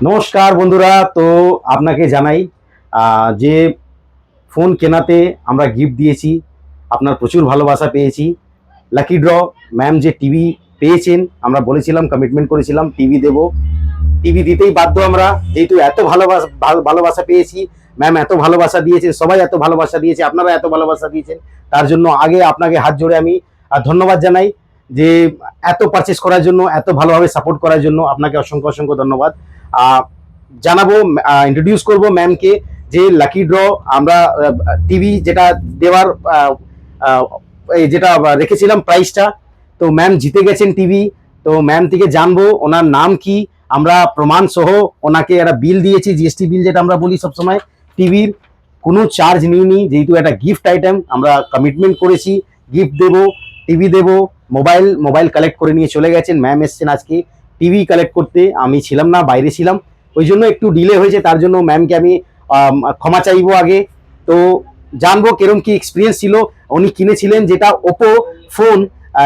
নমস্কার বন্ধুরা, তো আপনাকে জানাই যে ফোন কেনাতে আমরা গিফট দিয়েছি, আপনার প্রচুর ভালোবাসা পেয়েছি। লাকি ড্র ম্যাম যে টিভি পেয়েছেন, আমরা বলেছিলাম, কমিটমেন্ট করেছিলাম টিভি দেব। টিভি দিতেই বাধ্য আমরা, যেহেতু এত ভালোবাসা পেয়েছি। ম্যাম এত ভালোবাসা দিয়েছেন, সবাই এত ভালোবাসা দিয়েছে, আপনারা এত ভালোবাসা দিয়েছেন, তার জন্য আগে আপনাকে হাত জোড়ে আমি ধন্যবাদ জানাই যে এত পারচেস করার জন্য, এত ভালোভাবে সাপোর্ট করার জন্য আপনাকে অসংখ্য অসংখ্য ধন্যবাদ জানাবো। ইন্ট্রোডিউস করব ম্যামকে, যে লাকি ড্র আমরা টিভি যেটা দেওয়ার যেটা রেখেছিলাম প্রাইসটা, তো ম্যাম জিতে গেছেন টিভি। তো ম্যাম থেকে জানবো ওনার নাম কি, আমরা প্রমাণ সহ ওনাকে একটা বিল দিয়েছি, জিএসটি বিল যেটা আমরা বলি সবসময়। টিভির কোনো চার্জ নিইনি, যেহেতু একটা গিফট আইটেম, আমরা কমিটমেন্ট করেছি গিফট দেব, টিভি দেব। মোবাইল কালেক্ট করে নিয়ে চলে গেছেন, ম্যাম এসছেন আজকে টিভি কালেক্ট করতে, আমি ছিলাম না, বাইরে ছিলাম, ওই জন্য একটু ডিলে হয়েছে, তার জন্য ম্যামকে আমি ক্ষমা চাইবো আগে। তো জানবো কিরম কি এক্সপিরিয়েন্স ছিল। উনি কিনেছিলেন যেটা ওপো ফোন,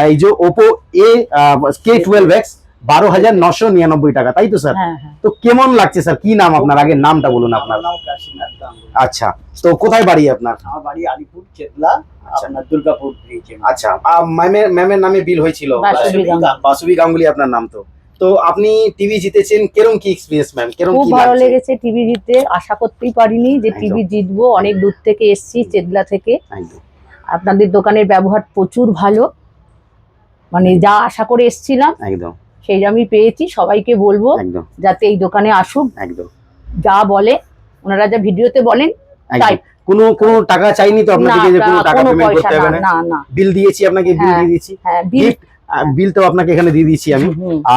এই যে ওপো A12X, 12,999 টাকা, তাই তো স্যার? তো কেমন লাগছে স্যার? কি নাম আপনার? আগে নামটা বলুন আপনার। আচ্ছা, তো কোথায় বাড়ি আপনার? আমার বাড়ি আলিপুর চেতলা, আপনার দুর্গাপুর ব্রিজে। আচ্ছা, ম্যামের নামে বিল হয়েছিল, বাসুবি গাঙ্গুলি আপনার নাম। তো আপনি টিভি জিতেছেন, কেরম কি এক্সপেরিয়েন্স ম্যাম? কেরম খুব কি ভালো লাগছে? লেগেছে টিভি জিতে, আশা করতেই পারিনি যে টিভি জিতবো। অনেক দূর থেকে এসেছি, চেতলা থেকে। আপনাদের দোকানের ব্যবহার প্রচুর ভালো, মানে যা আশা করে এসেছিলাম একদম সেই আমি পেয়েছি। সবাইকে বলবো যাতে এই দোকানে আসুক, একদম যা বলে ওনারা, যা ভিডিওতে বলেন তাই। কোনো টাকা চাইনি তো আপনাকে, যে কোনো টাকা পেমেন্ট করতে হবে না? না, বিল দিয়েছি আপনাকে, বিল দিয়ে দিয়েছি। হ্যাঁ, বিল তো আপনাকে এখানে দিয়ে দিয়েছি আমি।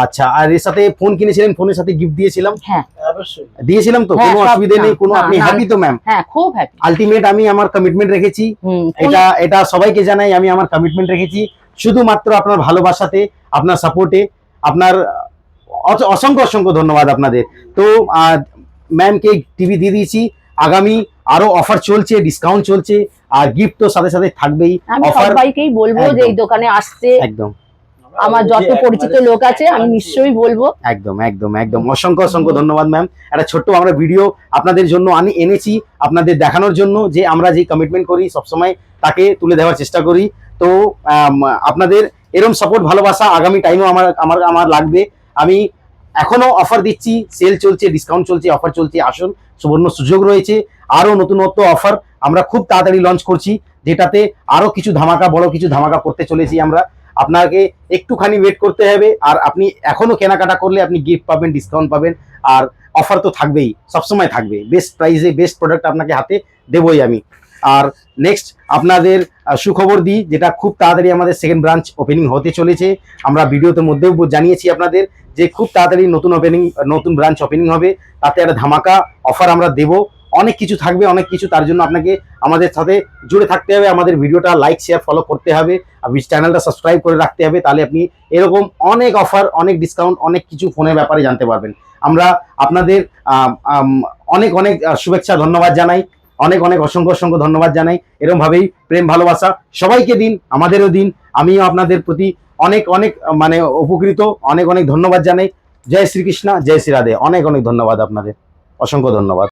আচ্ছা, আর এর সাথে ফোন কিনেছিলেন, ফোনের সাথে গিফট দিয়েছিলাম। হ্যাঁ অবশ্যই দিয়েছিলাম তো, কোনো অসুবিধা নেই কোনো? আপনি হ্যাপি তো ম্যাম? হ্যাঁ, খুব হ্যাপি। আলটিমেট আমি আমার কমিটমেন্ট রেখেছি, এটা সবাইকে জানাই, আমি আমার কমিটমেন্ট রেখেছি শুধুমাত্র আপনার ভালোবাসাতে, আপনার সাপোর্টে। আপনার অসংখ্য অসংখ্য ধন্যবাদ আপনাদের। তো ম্যামকে টিভি দিয়ে দিয়েছি, আগামী আরো অফার চলছে, ডিসকাউন্ট চলছে, আর গিফট তো সাথে সাথে থাকবেই। আমি সবাইকেই বলবো যে এই দোকানে আসতে, একদম আমার যত পরিচিত লোক আছে আমি নিশ্চয়ই বলবো। একদম একদম একদম অসংখ্য অসংখ্য ধন্যবাদ ম্যাম। একটা ছোট্ট আমরা ভিডিও আপনাদের জন্য এনেছি, আপনাদের দেখানোর জন্য যে আমরা যে কমিটমেন্ট করি সবসময় তাকে তুলে দেওয়ার চেষ্টা করি। তো আপনাদের এরকম সাপোর্ট, ভালোবাসা আগামী টাইমেও আমার লাগবে। আমি এখনো অফার দিচ্ছি, সেল চলছে, ডিসকাউন্ট চলছে, অফার চলছে, আসুন, সুবর্ণ সুযোগ রয়েছে। আরো নতুনত্ব অফার আমরা খুব তাড়াতাড়ি লঞ্চ করছি, যেটাতে আরো কিছু ধামাকা, বড় কিছু ধামাকা করতে চলেছি আমরা। আপনাকে একটুখানি ওয়েট করতে হবে, আর আপনি এখনো কেনাকাটা করলে আপনি গিফট পাবেন, ডিসকাউন্ট পাবেন, আর অফার তো থাকবেই, সবসময় থাকবে। বেস্ট প্রাইসে বেস্ট প্রোডাক্ট আপনাকে হাতে দেবই আমি। আর নেক্সট আপনাদের সুখবর দিই, যেটা খুব তাড়াতাড়ি আমাদের সেকেন্ড ব্রাঞ্চ ওপেনিং হতে চলেছে। আমরা ভিডিওতে মধ্যেও জানিয়েছি আপনাদের যে খুব তাড়াতাড়ি নতুন ব্রাঞ্চ ওপেনিং হবে, তাতে একটা ধামাকা অফার আমরা দেব। অনেক কিছু থাকবে, অনেক কিছু, তার জন্য আপনাকে আমাদের সাথে জুড়ে থাকতে হবে, আমাদের ভিডিওটা লাইক শেয়ার ফলো করতে হবে, আর চ্যানেলটা সাবস্ক্রাইব করে রাখতে হবে, তাহলে আপনি এরকম অনেক অফার, অনেক ডিসকাউন্ট, অনেক কিছু ফোনের ব্যাপারে জানতে পারবেন। আমরা আপনাদের অনেক অনেক শুভেচ্ছা, ধন্যবাদ জানাই, অনেক অনেক অসংখ্য অসংখ্য ধন্যবাদ জানাই। এরকম ভাবেই প্রেম ভালোবাসা সবাইকে দিন, আমাদেরও দিন। আমিও আপনাদের প্রতি অনেক অনেক মানে উপকৃত, অনেক অনেক ধন্যবাদ জানাই। জয় শ্রীকৃষ্ণ, জয় শ্রী রাধে। অনেক অনেক ধন্যবাদ আপনাদের, অসংখ্য ধন্যবাদ।